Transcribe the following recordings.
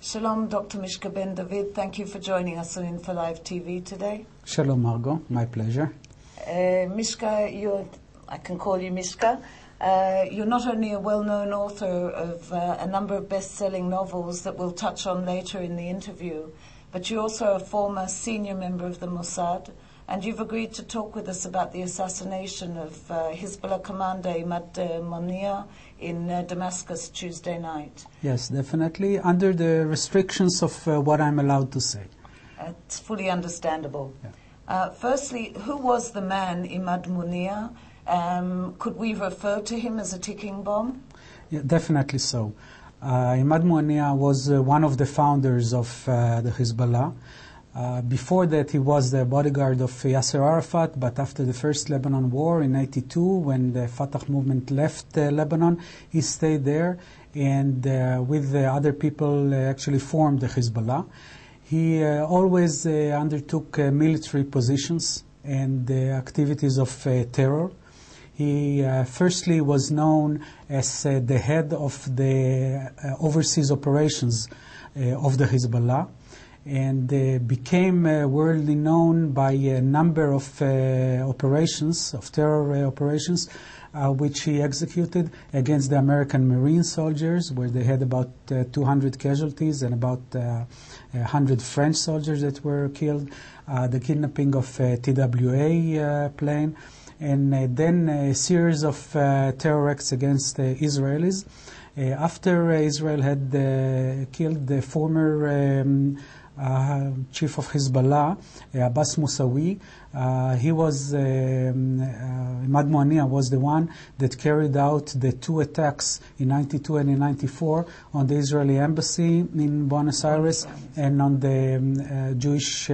Shalom, Dr. Mishka Ben David. Thank you for joining us on Info Live TV today. Shalom, Margot. My pleasure. Mishka, I can call you Mishka. You're not only a well-known author of a number of best-selling novels that we'll touch on later in the interview, but you're also a former senior member of the Mossad, and you've agreed to talk with us about the assassination of Hezbollah commander Mغنية in Damascus Tuesday night. Yes, definitely, under the restrictions of what I'm allowed to say. It's fully understandable. Yeah. Firstly, who was the man Mغنية? Could we refer to him as a ticking bomb? Yeah, definitely so. Mغنية was one of the founders of the Hezbollah. Before that, he was the bodyguard of Yasser Arafat, but after the first Lebanon war in '82, when the Fatah movement left Lebanon, he stayed there and with the other people actually formed the Hezbollah. He always undertook military positions and activities of terror. He firstly was known as the head of the overseas operations of the Hezbollah, and became worldly known by a number of operations, of terror operations, which he executed against the American Marine soldiers, where they had about 200 casualties and about 100 French soldiers that were killed, the kidnapping of TWA plane, and then a series of terror acts against Israelis. After Israel had killed the former chief of Hezbollah, Abbas Musawi, he was, Mغنية was the one that carried out the two attacks in '92 and in '94 on the Israeli embassy in Buenos Aires and on the Jewish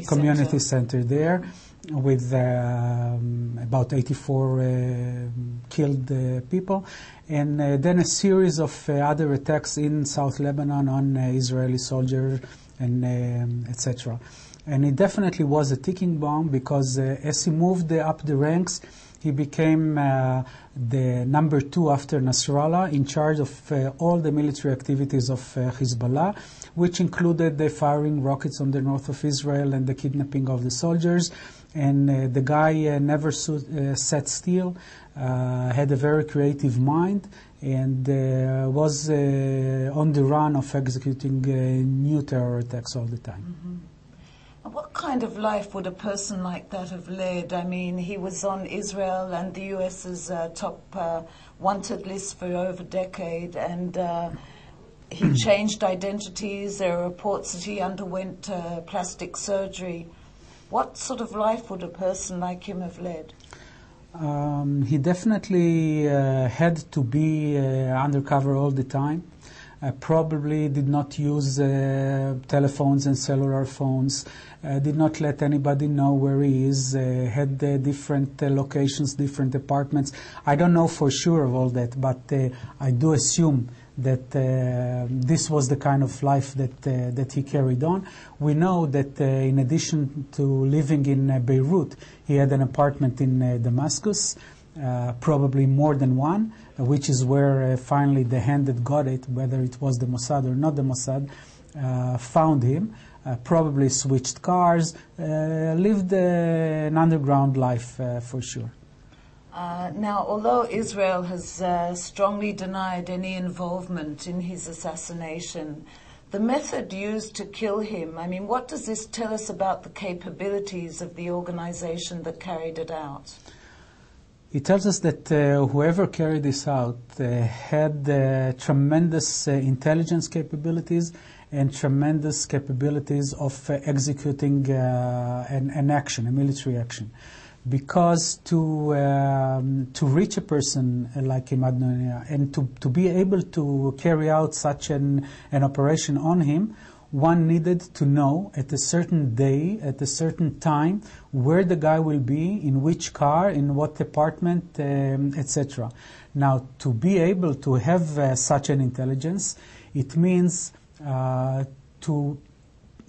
community center there, with about 84 killed people, and then a series of other attacks in South Lebanon on Israeli soldiers and etc. And it definitely was a ticking bomb, because as he moved up the ranks, he became the number 2 after Nasrallah, in charge of all the military activities of Hezbollah, which included the firing rockets on the north of Israel and the kidnapping of the soldiers. And the guy never sat still, had a very creative mind, and was on the run of executing new terror attacks all the time. Mm-hmm. What kind of life would a person like that have led? I mean, he was on Israel and the US's top wanted list for over a decade, and he changed identities. There are reports that he underwent plastic surgery. What sort of life would a person like him have led? He definitely had to be undercover all the time. Probably did not use telephones and cellular phones, did not let anybody know where he is, had different locations, different apartments. I don't know for sure of all that, but I do assume that this was the kind of life that he carried on. We know that in addition to living in Beirut, he had an apartment in Damascus, probably more than one, which is where finally the hand that got it, whether it was the Mossad or not the Mossad, found him, probably switched cars, lived an underground life for sure. Now, although Israel has strongly denied any involvement in his assassination, the method used to kill him, I mean, what does this tell us about the capabilities of the organization that carried it out? It tells us that whoever carried this out had tremendous intelligence capabilities and tremendous capabilities of executing an action, a military action. Because to reach a person like Mغنية and to be able to carry out such an operation on him, one needed to know at a certain day, at a certain time, where the guy will be, in which car, in what apartment, etc. Now, to be able to have such an intelligence, it means to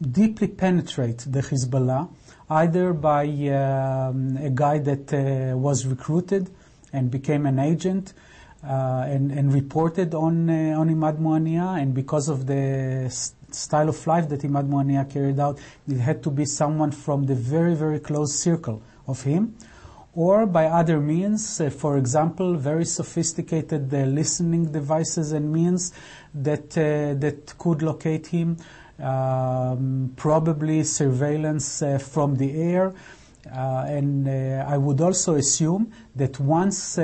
deeply penetrate the Hezbollah, either by a guy that was recruited and became an agent, and reported on Imad Mughniyeh, and because of the style of life that Imad Mughniyeh carried out, it had to be someone from the very, very close circle of him, or by other means, for example, very sophisticated listening devices and means that could locate him, probably surveillance from the air. And I would also assume that once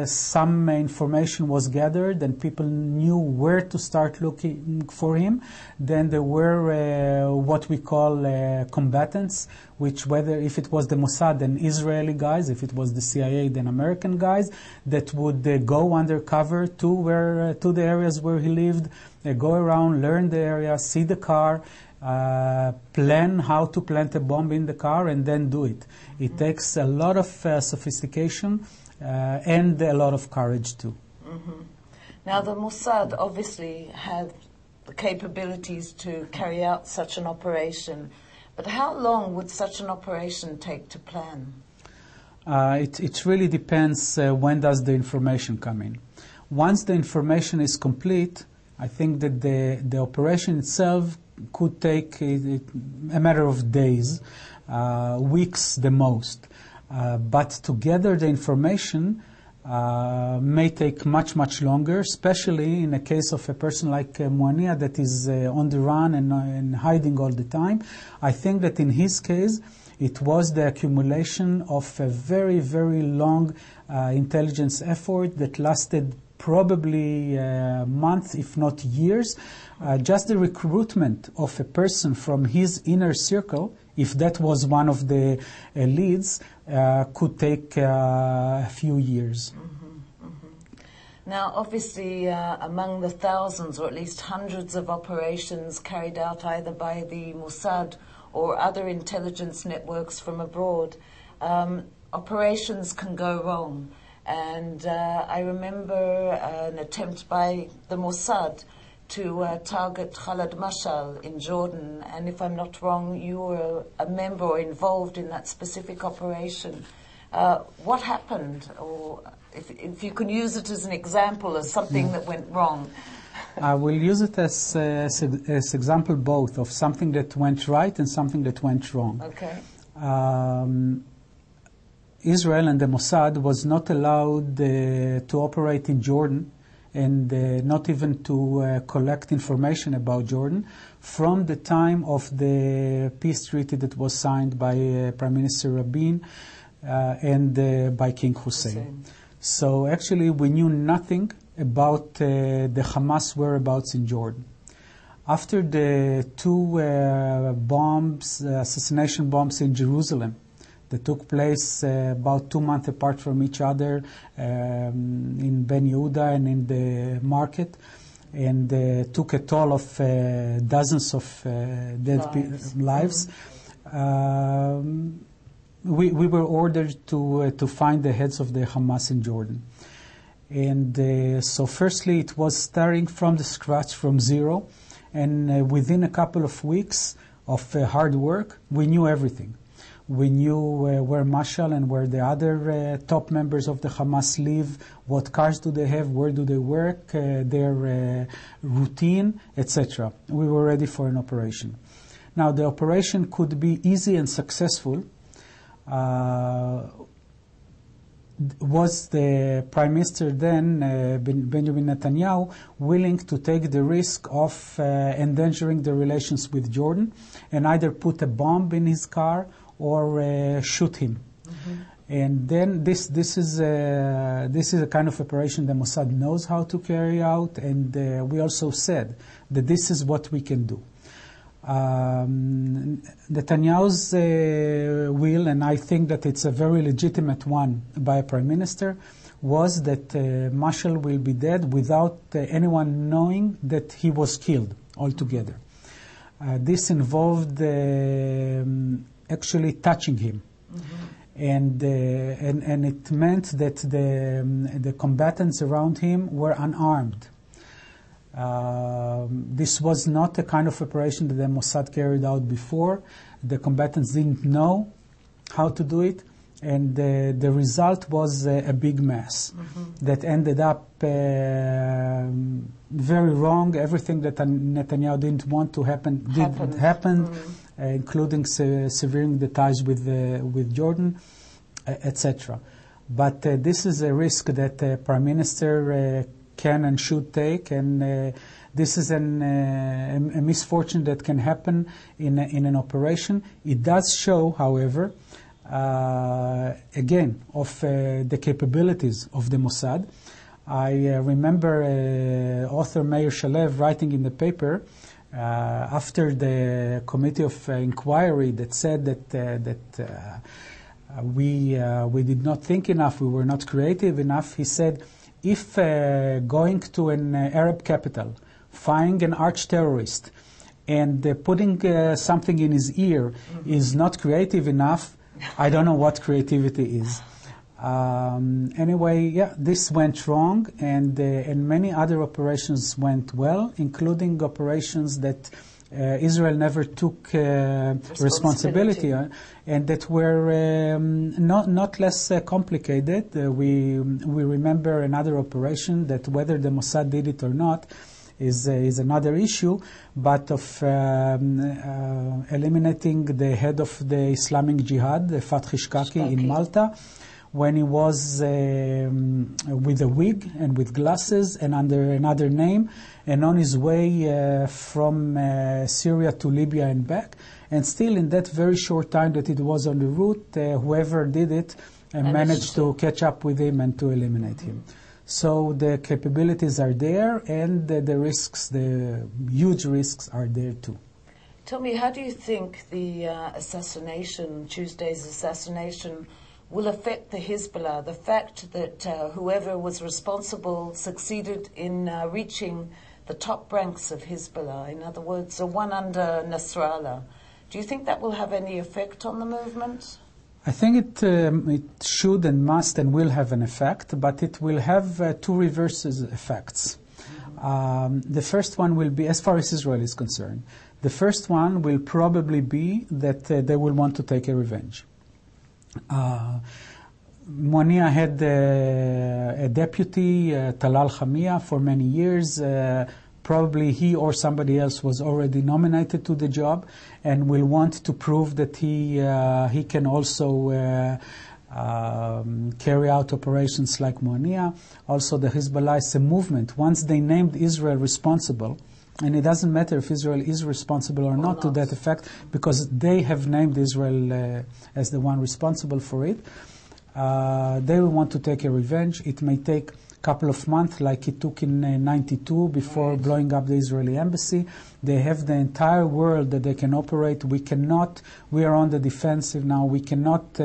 some information was gathered and people knew where to start looking for him, then there were what we call combatants, which whether if it was the Mossad, then Israeli guys, if it was the CIA, then American guys, that would go undercover to the areas where he lived, go around, learn the area, see the car, plan how to plant a bomb in the car, and then do it. It takes a lot of sophistication and a lot of courage too. Mm-hmm. Now the Mossad obviously had the capabilities to carry out such an operation, but how long would such an operation take to plan? It really depends when does the information come in. Once the information is complete, I think that the operation itself could take a matter of days, weeks the most. But to gather the information may take much, much longer, especially in a case of a person like Mughniyeh that is on the run and hiding all the time. I think that in his case, it was the accumulation of a very, very long intelligence effort that lasted probably months, if not years. Just the recruitment of a person from his inner circle, if that was one of the leads, could take a few years. Mm-hmm, mm-hmm. Now, obviously, among the thousands or at least hundreds of operations carried out either by the Mossad or other intelligence networks from abroad, operations can go wrong. And I remember an attempt by the Mossad to target Khaled Mashal in Jordan. And if I'm not wrong, you were a member or involved in that specific operation. What happened? Or if you can use it as an example of something that went wrong. I will use it as example both of something that went right and something that went wrong. Okay. Israel and the Mossad was not allowed to operate in Jordan and not even to collect information about Jordan from the time of the peace treaty that was signed by Prime Minister Rabin and by King Hussein. So actually we knew nothing about the Hamas whereabouts in Jordan. After the two assassination bombs in Jerusalem, that took place about 2 months apart from each other in Ben Yehuda and in the market, and took a toll of dozens of lives. We were ordered to find the heads of the Hamas in Jordan. And so firstly, it was starting from the scratch, from zero, and within a couple of weeks of hard work, we knew everything. We knew where Mashal and where the other top members of the Hamas live, what cars do they have, where do they work, their routine, etc. We were ready for an operation. Now, the operation could be easy and successful. Was the Prime Minister then, Benjamin Netanyahu, willing to take the risk of endangering the relations with Jordan and either put a bomb in his car or shoot him? Mm-hmm. And then this is a kind of operation the Mossad knows how to carry out, and we also said that this is what we can do. Netanyahu's will, and I think that it's a very legitimate one by a prime minister, was that Mashal will be dead without anyone knowing that he was killed altogether. This involved actually touching him. Mm-hmm. And it meant that the combatants around him were unarmed. This was not the kind of operation that the Mossad carried out before. The combatants didn't know how to do it, and the result was a big mess that ended up very wrong. Everything that Netanyahu didn't want to happen happened, including severing the ties with Jordan, etc. But this is a risk that the Prime Minister can and should take, and this is a misfortune that can happen in an operation. It does show, however, again, of the capabilities of the Mossad. I remember author Meir Shalev writing in the paper after the committee of inquiry that said that we did not think enough, we were not creative enough. He said, if going to an Arab capital, finding an arch-terrorist, and putting something in his ear is not creative enough, I don't know what creativity is. Anyway, yeah, this went wrong, and many other operations went well, including operations that Israel never took responsibility on, and that were not less complicated. We remember another operation that, whether the Mossad did it or not, is another issue, but of eliminating the head of the Islamic Jihad, Fathi Shkaki, in Malta, when he was with a wig and with glasses and under another name, and on his way from Syria to Libya and back. And still, in that very short time that it was on the route, whoever did it managed to catch up with him and to eliminate him. So the capabilities are there, and the risks, the huge risks, are there too. Tell me, how do you think the assassination, Tuesday's assassination, will affect the Hezbollah? The fact that whoever was responsible succeeded in reaching the top ranks of Hezbollah, in other words, the one under Nasrallah. Do you think that will have any effect on the movement? I think it should and must and will have an effect, but it will have two reverse effects. The first one will be, as far as Israel is concerned, the first one will probably be that they will want to take a revenge. Mouania had a deputy, Talal Khamia, for many years. Probably he or somebody else was already nominated to the job, and will want to prove that he can also carry out operations like Mouania. Also, the Hezbollah is a movement. Once they named Israel responsible, and it doesn't matter if Israel is responsible or not to that effect, because they have named Israel as the one responsible for it, they will want to take a revenge. It may take couple of months, like it took in 92 before blowing up the Israeli embassy. They have the entire world that they can operate. We are on the defensive now. We cannot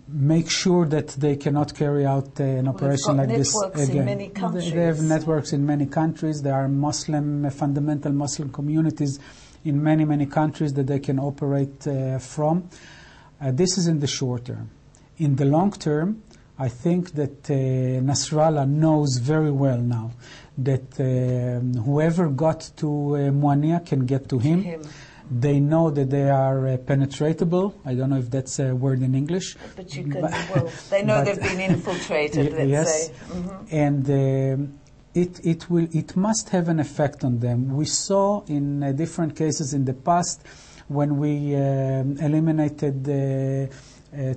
make sure that they cannot carry out an operation like this again. In many countries. They have networks in many countries. There are fundamental Muslim communities in many, many countries that they can operate from. This is in the short term. In the long term, I think that Nasrallah knows very well now that whoever got to Mouania can get to him. They know that they are penetratable. I don't know if that's a word in English. But you can, well, they know they've been infiltrated, let's say. And it must have an effect on them. We saw in different cases in the past when we eliminated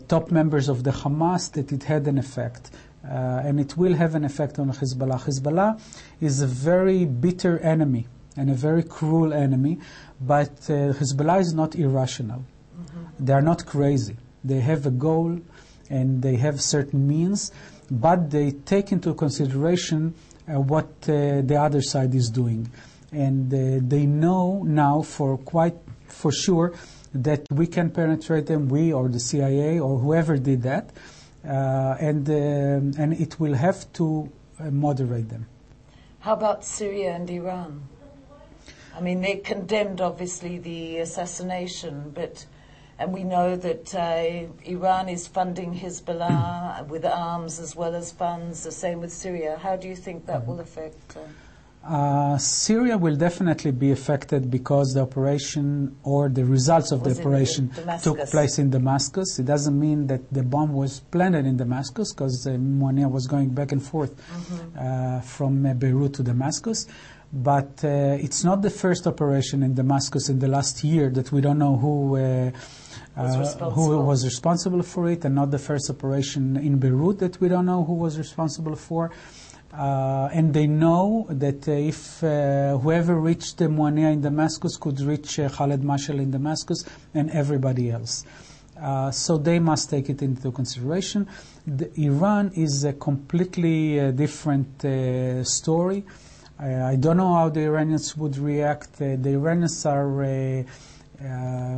top members of the Hamas, that it had an effect. And it will have an effect on Hezbollah. Hezbollah is a very bitter enemy and a very cruel enemy, but Hezbollah is not irrational. They are not crazy. They have a goal and they have certain means, but they take into consideration what the other side is doing. And they know now for sure that we can penetrate them, we or the CIA or whoever did that, and it will have to moderate them. How about Syria and Iran? I mean, they condemned, obviously, the assassination, and we know that Iran is funding Hezbollah with arms as well as funds, the same with Syria. How do you think that will affect? Syria will definitely be affected because the operation or the results of the operation took place in Damascus. It doesn't mean that the bomb was planted in Damascus, because Mughniyeh was going back and forth from Beirut to Damascus. But it's not the first operation in Damascus in the last year that we don't know who was responsible for it, and not the first operation in Beirut that we don't know who was responsible for. And they know that if whoever reached Mughniyeh in Damascus could reach Khaled Mashal in Damascus and everybody else. So they must take it into consideration. Iran is a completely different story. I don't know how the Iranians would react. The Iranians are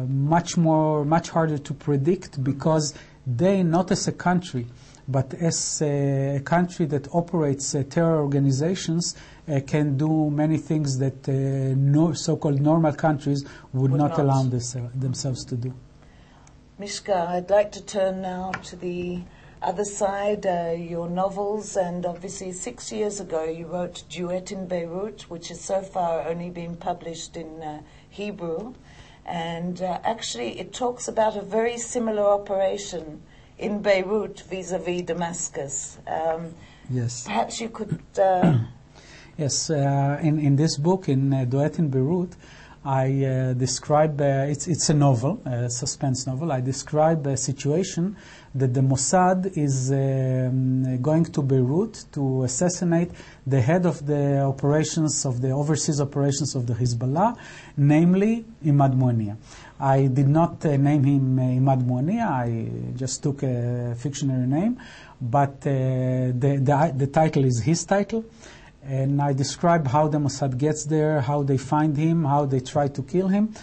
much harder to predict, because they, not as a country, but as a country that operates terror organizations, can do many things that so-called normal countries would not allow themselves to do. Mishka, I'd like to turn now to the other side, your novels, and obviously 6 years ago you wrote Duet in Beirut, which has so far only been published in Hebrew, and actually it talks about a very similar operation in Beirut vis-à-vis Damascus. Yes. Perhaps you could... Yes, in this book, in Duet in Beirut, I describe, it's a novel, a suspense novel. I describe a situation that the Mossad is going to Beirut to assassinate the head of the operations, of the overseas operations of the Hezbollah, namely Imad Mughniyeh. I did not name him Imad Mughniyeh, I just took a fictionary name, but the title is his title. And I describe how the Mossad gets there, how they find him, how they try to kill him.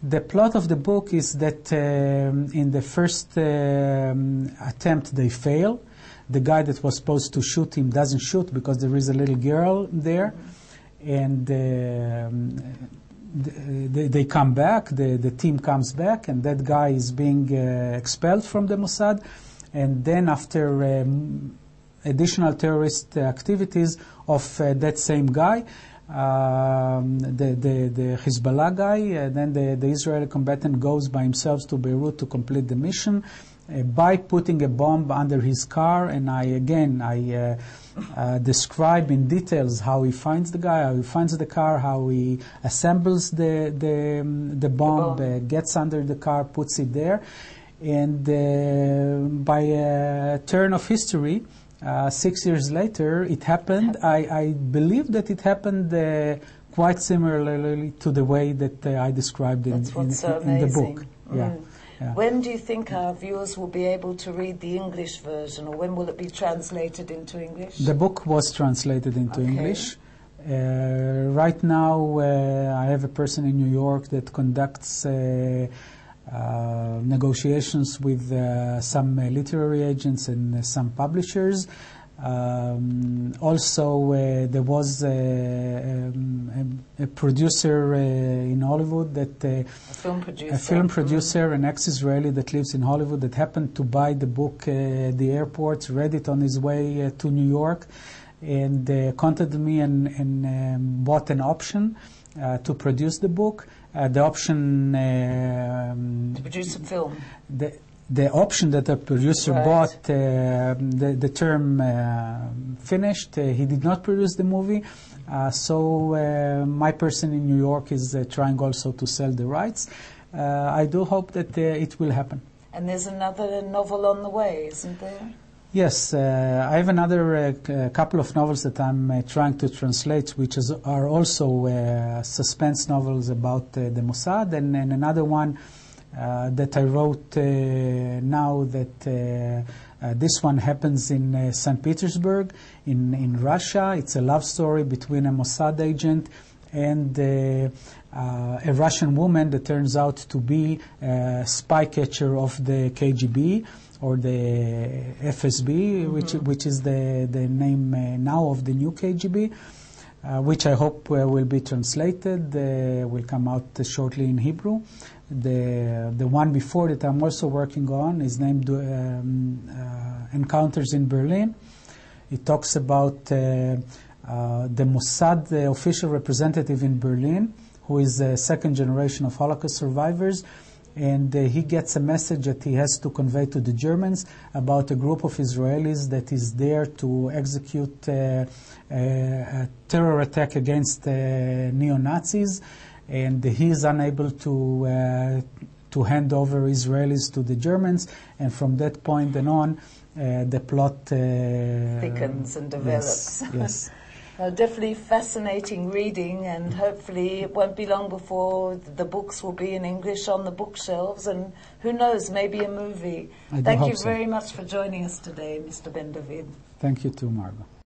The plot of the book is that in the first attempt they fail. The guy that was supposed to shoot him doesn't shoot because there is a little girl there. And they come back, the team comes back, and that guy is being expelled from the Mossad. And then after additional terrorist activities of that same guy, the Hezbollah guy, then the Israeli combatant goes by himself to Beirut to complete the mission by putting a bomb under his car. And I describe in details how he finds the guy, how he finds the car, how he assembles the bomb, gets under the car, puts it there. And by a turn of history, 6 years later, it happened. I believe that it happened quite similarly to the way that I described in the book. Yeah. Yeah. When do you think our viewers will be able to read the English version, or when will it be translated into English? The book was translated into English. Right now, I have a person in New York that conducts negotiations with some literary agents and some publishers. Also, there was a producer in Hollywood that a film producer, an ex-Israeli that lives in Hollywood, that happened to buy the book at the airport, read it on his way to New York, and contacted me and bought an option to produce the book. The option to produce a film. The option that the producer bought, the term finished. He did not produce the movie, so my person in New York is trying also to sell the rights. I do hope that it will happen. And there's another novel on the way, isn't there? Yes, I have another couple of novels that I'm trying to translate, which are also suspense novels about the Mossad, and another one that I wrote now that this one happens in St. Petersburg, in Russia. It's a love story between a Mossad agent and a Russian woman that turns out to be a spy catcher of the KGB, or the FSB, which is the name now of the new KGB, which I hope will be translated, will come out shortly in Hebrew. The one before that I'm also working on is named Encounters in Berlin. It talks about the Mossad, the official representative in Berlin, who is a second generation of Holocaust survivors, and he gets a message that he has to convey to the Germans about a group of Israelis that is there to execute a terror attack against neo-Nazis, and he is unable to hand over Israelis to the Germans, and from that point on, the plot thickens and develops. Yes. Yes. Definitely fascinating reading, and hopefully it won't be long before the books will be in English on the bookshelves, and who knows, maybe a movie. Thank you very much for joining us today, Mr. Ben David. Thank you too, Margot.